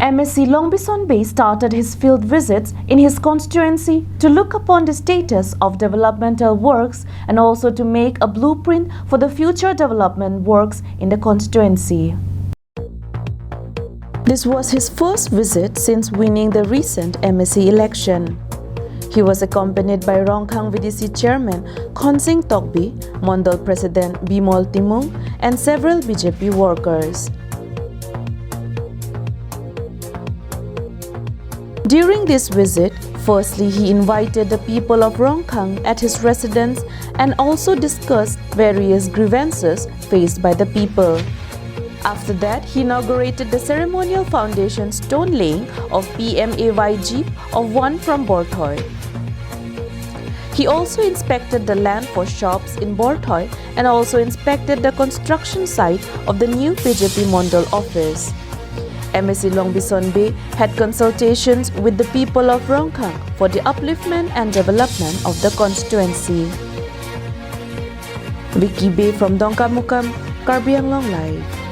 MSc Longbison Bey started his field visits in his constituency to look upon the status of developmental works and also to make a blueprint for the future development works in the constituency. This was his first visit since winning the recent MSc election. He was accompanied by Rongkhang VDC Chairman Khonsing Tokbi, Mondol President Bimol Timung, and several BJP workers. During this visit, firstly he invited the people of Rongkhang at his residence and also discussed various grievances faced by the people. After that, he inaugurated the ceremonial foundation stone laying of PMAY Jeep of one from Borthoy. He also inspected the land for shops in Borthoy and also inspected the construction site of the new BJP Mondol office. MSc Longbison Bey had consultations with the people of Rongkhang for the upliftment and development of the constituency. Vicky Bey from Dongkamukam, Karbi Anglong Live.